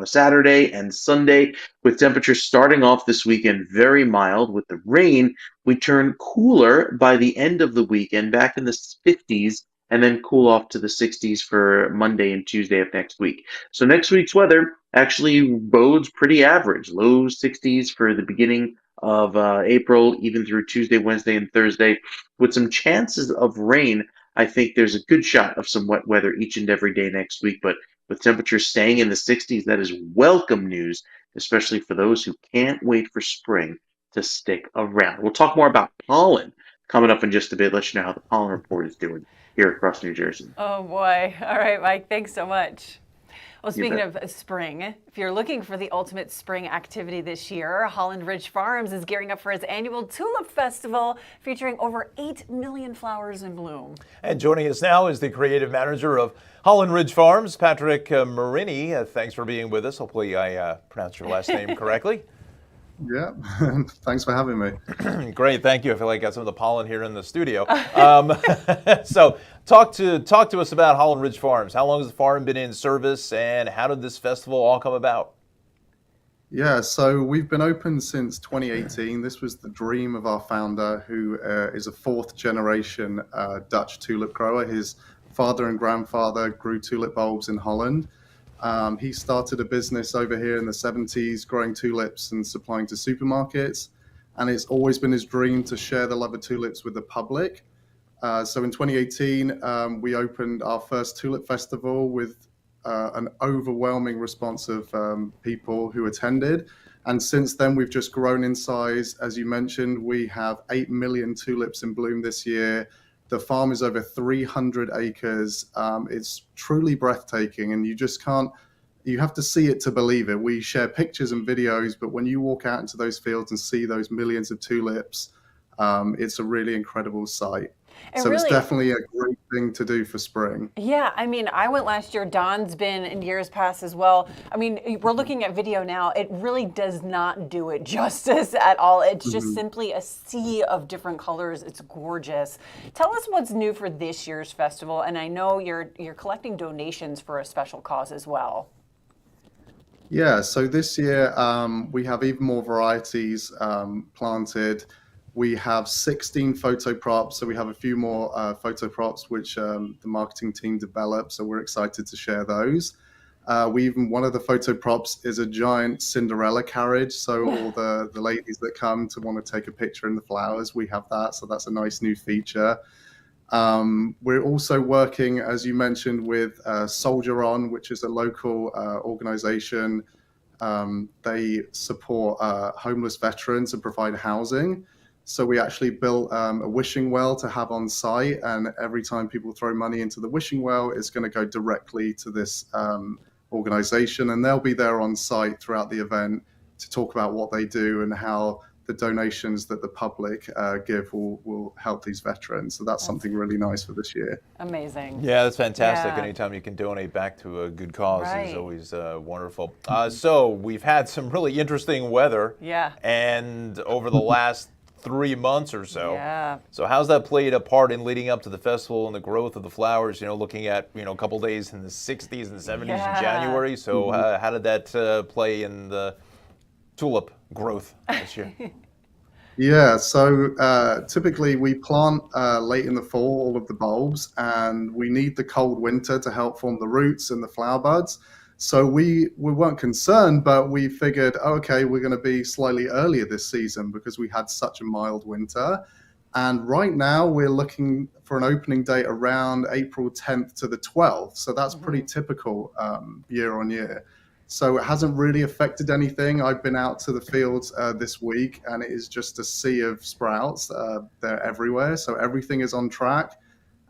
Saturday and Sunday, with temperatures starting off this weekend very mild. With the rain, we turn cooler by the end of the weekend, back in the 50s, and then cool off to the 60s for Monday and Tuesday of next week. So next week's weather actually bodes pretty average. Low 60s for the beginning of April, even through Tuesday, Wednesday, and Thursday, with some chances of rain. I think there's a good shot of some wet weather each and every day next week, but with temperatures staying in the 60s, that is welcome news, especially for those who can't wait for spring to stick around. We'll talk more about pollen coming up in just a bit, let you know how the pollen report is doing here across New Jersey. Oh boy. All right, Mike, thanks so much. Well, You speaking bet. of spring, if you're looking for the ultimate spring activity this year, Holland Ridge Farms is gearing up for its annual Tulip Festival, featuring over 8 million flowers in bloom. And joining us now is the creative manager of Holland Ridge Farms, Patrick Marini. Thanks for being with us. Hopefully I pronounced your last name correctly. Yeah, thanks for having me. Great, thank you. I feel like I got some of the pollen here in the studio. So talk to us about Holland Ridge Farms. How long has the farm been in service, and how did this festival all come about? Yeah, so we've been open since 2018. This was the dream of our founder, who is a fourth generation Dutch tulip grower. His father and grandfather grew tulip bulbs in Holland. He started a business over here in the 70s, growing tulips and supplying to supermarkets. And it's always been his dream to share the love of tulips with the public. So in 2018, we opened our first tulip festival with an overwhelming response of people who attended. And since then, we've just grown in size. As you mentioned, we have 8 million tulips in bloom this year. The farm is over 300 acres. It's truly breathtaking, and you just can't, you have to see it to believe it. We share pictures and videos, but when you walk out into those fields and see those millions of tulips, it's a really incredible sight. And so really, it's definitely a great thing to do for spring. yeah, I mean, I went last year. Don's been in years past as well. I mean, we're looking at video now. It really does not do it justice at all. It's just simply a sea of different colors. It's gorgeous. Tell us what's new for this year's festival. And I know you're collecting donations for a special cause as well. Yeah, so this year we have even more varieties planted. We have 16 photo props, so we have a few more photo props which the marketing team developed, so we're excited to share those. One of the photo props is a giant Cinderella carriage, so all the ladies that come to want to take a picture in the flowers, we have that, so that's a nice new feature. We're also working, as you mentioned, with Soldier On, which is a local organization. They support homeless veterans and provide housing. So we actually built a wishing well to have on site, and every time people throw money into the wishing well, it's going to go directly to this organization, and they'll be there on site throughout the event to talk about what they do and how the donations that the public give will help these veterans. So that's something really nice for this year. Amazing. Yeah, that's fantastic. Yeah. Anytime you can donate back to a good cause is Right. always wonderful. So we've had some really interesting weather. Yeah. And over the last 3 months or so. Yeah. So how's that played a part in leading up to the festival and the growth of the flowers? You know, looking at, a couple days in the 60s and 70s Yeah. in January. So how did that play in the tulip growth this year? Yeah, so typically we plant late in the fall all of the bulbs, and we need the cold winter to help form the roots and the flower buds. So we weren't concerned, but we figured, okay, we're going to be slightly earlier this season because we had such a mild winter. And right now we're looking for an opening date around April 10th to the 12th. So that's pretty typical year on year. So it hasn't really affected anything. I've been out to the fields this week, and it is just a sea of sprouts. They're everywhere. So everything is on track.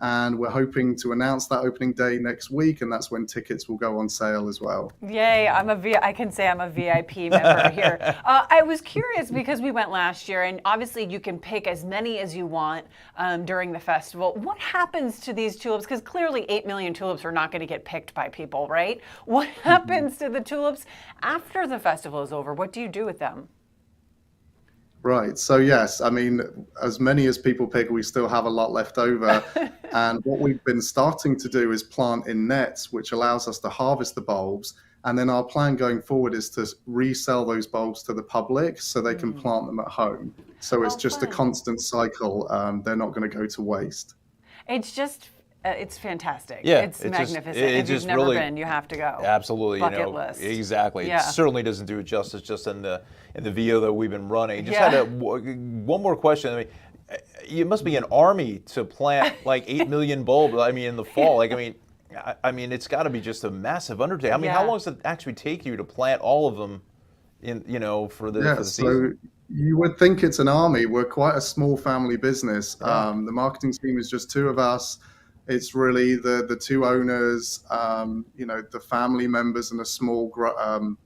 And we're hoping to announce that opening day next week, and that's when tickets will go on sale as well. Yay, I can say I'm a VIP member here. I was curious because we went last year, and obviously you can pick as many as you want during the festival. What happens to these tulips? Because clearly 8 million tulips are not going to get picked by people, right? What happens to the tulips after the festival is over? What do you do with them? Right. So yes, I mean, as many as people pick, we still have a lot left over. And what we've been starting to do is plant in nets, which allows us to harvest the bulbs. And then our plan going forward is to resell those bulbs to the public so they can plant them at home. So it's just a constant cycle. They're not going to go to waste. It's just, it's fantastic. Yeah, it's magnificent. If you've never been, you have to go. Absolutely. Bucket list. Exactly. Yeah. It certainly doesn't do it justice just in the VO that we've been running. Just had one more question. I mean, it must be an army to plant like 8 million bulbs. I mean, in the fall. Like, I mean, it's got to be just a massive undertaking. I mean, how long does it actually take you to plant all of them? For the season? So you would think it's an army. We're quite a small family business. The marketing team is just 2 of us. It's really the 2 owners, the family members, and a small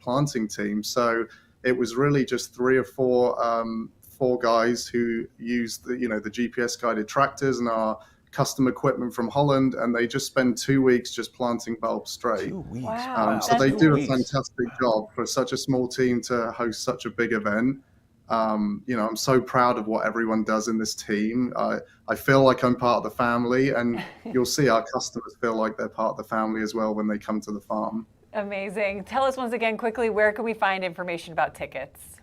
planting team. So it was really just 3 or 4 guys who used the GPS guided tractors and our custom equipment from Holland, and they just spend 2 weeks just planting bulbs straight. 2 weeks. Wow. So they do a fantastic job for such a small team to host such a big event. I'm so proud of what everyone does in this team. I feel like I'm part of the family, and you'll see our customers feel like they're part of the family as well when they come to the farm. Amazing. Tell us once again quickly, where can we find information about tickets?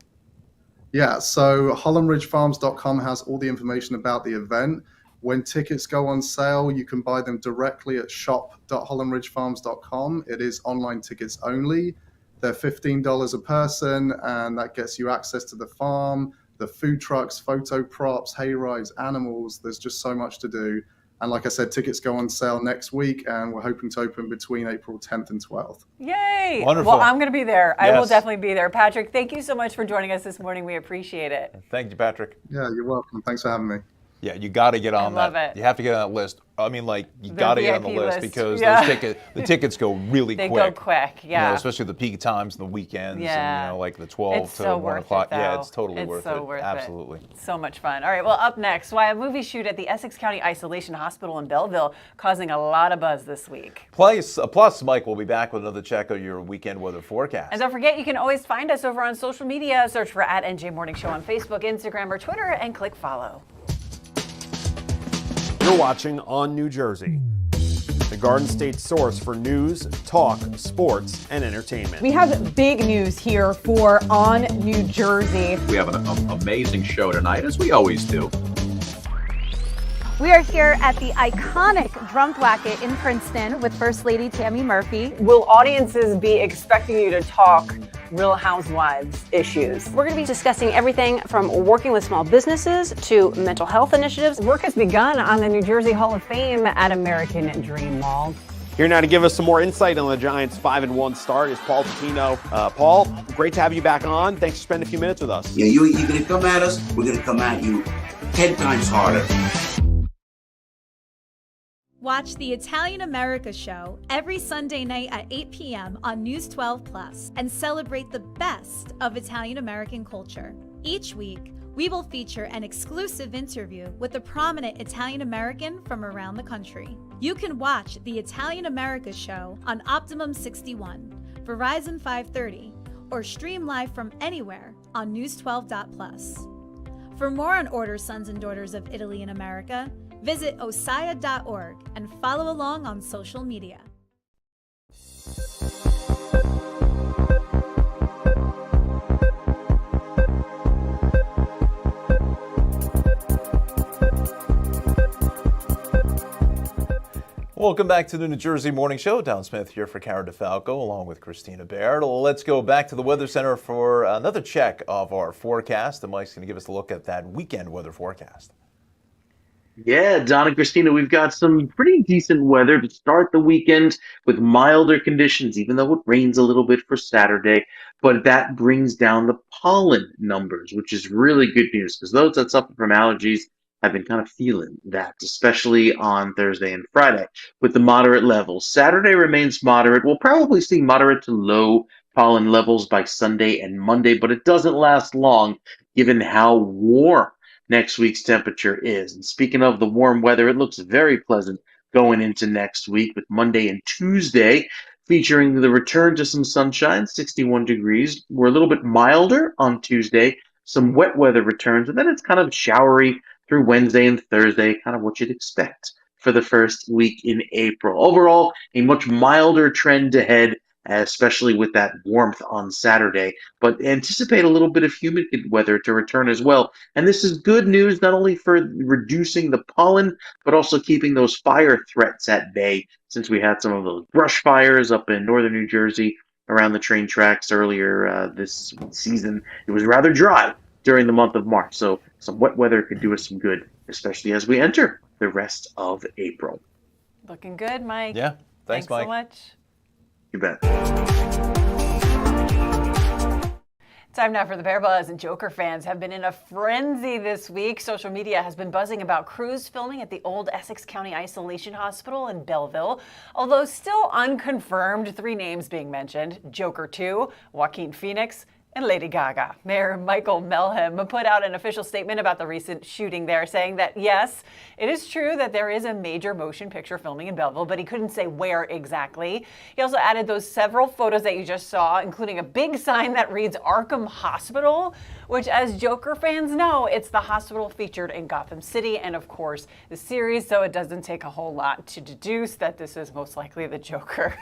Yeah, so HollandRidgeFarms.com has all the information about the event. When tickets go on sale, you can buy them directly at shop.hollandridgefarms.com. It is online tickets only. They're $15 a person, and that gets you access to the farm, the food trucks, photo props, hay rides, animals. There's just so much to do. And like I said, tickets go on sale next week, and we're hoping to open between April 10th and 12th. Yay! Wonderful. Well, I'm going to be there. I will Yes. definitely be there. Patrick, thank you so much for joining us this morning. We appreciate it. Thank you, Patrick. Yeah, you're welcome. Thanks for having me. Yeah, you got to get on love that. it. You have to get on that list. I mean, like, you The got to get on the VIP list list. because Yeah. the tickets go really They quick. go quick, yeah. Especially the peak times and the weekends, Yeah. and like the 12 It's to so 1 worth o'clock. it, Yeah, though. it's totally worth so it. worth it. Absolutely. So much fun. All right, well, up next, why a movie shoot at the Essex County Isolation Hospital in Belleville causing a lot of buzz this week. Plus, Mike will be back with another check of your weekend weather forecast. And don't forget, you can always find us over on social media. Search for @NJ Morning Show on Facebook, Instagram, or Twitter, and click follow. You're watching On New Jersey, the Garden State source for news, talk, sports, and entertainment. We have big news here for On New Jersey. We have an amazing show tonight, as we always do. We are here at the iconic Drum Thwacket in Princeton with First Lady Tammy Murphy. Will audiences be expecting you to talk Real Housewives issues? We're going to be discussing everything from working with small businesses to mental health initiatives. Work has begun on the New Jersey Hall of Fame at American Dream Mall. Here now to give us some more insight on the Giants' 5-1 start is Paul Patino. Paul, great to have you back on. Thanks for spending a few minutes with us. Yeah, you're going to come at us, we're going to come at you 10 times harder. Watch the Italian America Show every Sunday night at 8 p.m. on News 12 Plus and celebrate the best of Italian American culture. Each week, we will feature an exclusive interview with a prominent Italian American from around the country. You can watch the Italian America Show on Optimum 61, Verizon 530, or stream live from anywhere on News12.plus. For more on Order Sons and Daughters of Italy in America, visit osaya.org and follow along on social media. Welcome back to the New Jersey Morning Show. Don Smith here for Cara Falco, along with Kristina Behr. Let's go back to the Weather Center for another check of our forecast. And Mike's going to give us a look at that weekend weather forecast. Yeah, Don and Christina, we've got some pretty decent weather to start the weekend with milder conditions, even though it rains a little bit for Saturday. But that brings down the pollen numbers, which is really good news because those that suffer from allergies have been kind of feeling that, especially on Thursday and Friday with the moderate levels. Saturday remains moderate. We'll probably see moderate to low pollen levels by Sunday and Monday, but it doesn't last long given how warm next week's temperature is. And speaking of the warm weather, it looks very pleasant going into next week with Monday and Tuesday featuring the return to some sunshine, 61 degrees. We're a little bit milder on Tuesday. Some wet weather returns, and then it's kind of showery through Wednesday and Thursday, kind of what you'd expect for the first week in April. Overall, a much milder trend ahead, especially with that warmth on Saturday, but anticipate a little bit of humid weather to return as well. And this is good news, not only for reducing the pollen, but also keeping those fire threats at bay, since we had some of those brush fires up in northern New Jersey around the train tracks earlier this season. It was rather dry during the month of March, so some wet weather could do us some good, especially as we enter the rest of April. Looking good, Mike. Yeah, thanks Mike. So much. You bet. Time now for the Behr Buzz, and Joker fans have been in a frenzy this week. Social media has been buzzing about crews filming at the old Essex County Isolation Hospital in Belleville. Although still unconfirmed, 3 names being mentioned: Joker 2, Joaquin Phoenix, and Lady Gaga. Mayor Michael Melham put out an official statement about the recent shooting there, saying that yes, it is true that there is a major motion picture filming in Belleville, but he couldn't say where exactly. He also added those several photos that you just saw, including a big sign that reads Arkham Hospital, which, as Joker fans know, it's the hospital featured in Gotham City and, of course, the series, so it doesn't take a whole lot to deduce that this is most likely the Joker.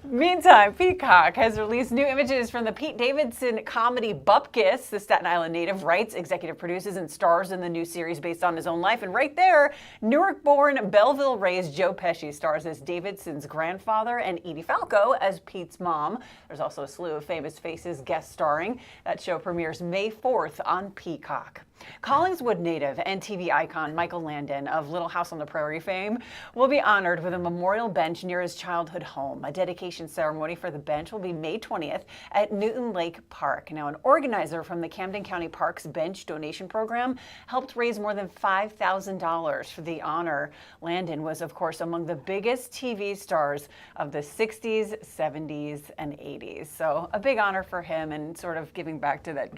Meantime, Peacock has released new images from the Pete Davidson comedy Bupkis. The Staten Island native writes, executive produces, and stars in the new series based on his own life. And right there, Newark-born, Belleville-raised Joe Pesci stars as Davidson's grandfather and Edie Falco as Pete's mom. There's also a slew of famous faces guest starring. That show premieres May 4th on Peacock. Collingswood native and TV icon Michael Landon of Little House on the Prairie fame will be honored with a memorial bench near his childhood home. A dedication ceremony for the bench will be May 20th at Newton Lake Park. Now, an organizer from the Camden County Parks Bench Donation Program helped raise more than $5,000 for the honor. Landon was, of course, among the biggest TV stars of the 60s, 70s, and 80s. So a big honor for him, and sort of giving back to that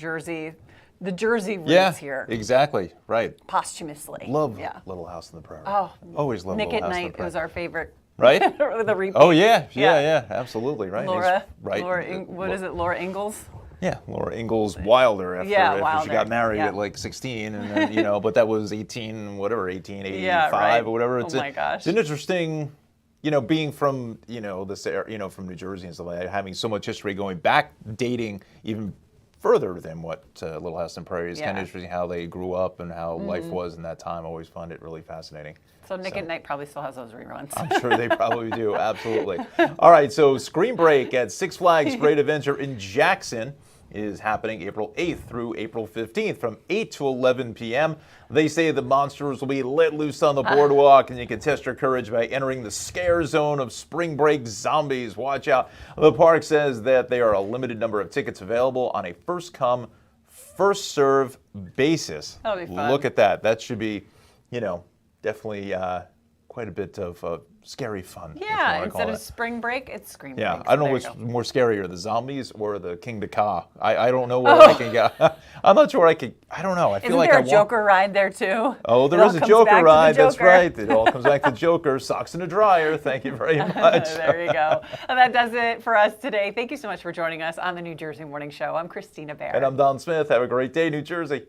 the Jersey roots here. Exactly, right. Posthumously. Love Little House on the Prairie. Oh, always love Nick Little at House on the Night Prairie. was our favorite. Right? The repeat. Oh yeah, absolutely, right. Laura, right. What is it, Laura Ingalls? Yeah, Laura Ingalls Wilder after Wilder. she got married at like 16, and then, but that was 1885 or whatever. It's my gosh. It's an interesting, being from, this area, from New Jersey and stuff like that, having so much history going back, dating even further than what Little House on the Prairie is. Kind of interesting how they grew up and how life was in that time. I always found it really fascinating. So Nick at Night probably still has those reruns. I'm sure they probably do, absolutely. All right, so Screen Break at Six Flags Great Adventure in Jackson is happening April 8th through April 15th from 8 to 11 p.m. They say the monsters will be let loose on the boardwalk, and you can test your courage by entering the scare zone of Spring Break zombies. Watch out. The park says that there are a limited number of tickets available on a first-come, first-serve basis. That'll be fun. Look at that. That should be, definitely quite a bit of scary fun. Yeah, instead of Spring Break, it's Scream Break. Yeah, I don't know what's more scarier, the zombies or the King Ka. I don't know where I can go. I'm not sure I could. I don't know. I feel Isn't like there a Joker ride there too? Oh, there is a Joker ride. That's right. It all comes back to Joker. Socks in a dryer. Thank you very much. There you go. Well, that does it for us today. Thank you so much for joining us on the New Jersey Morning Show. I'm Kristina Behr. And I'm Don Smith. Have a great day, New Jersey.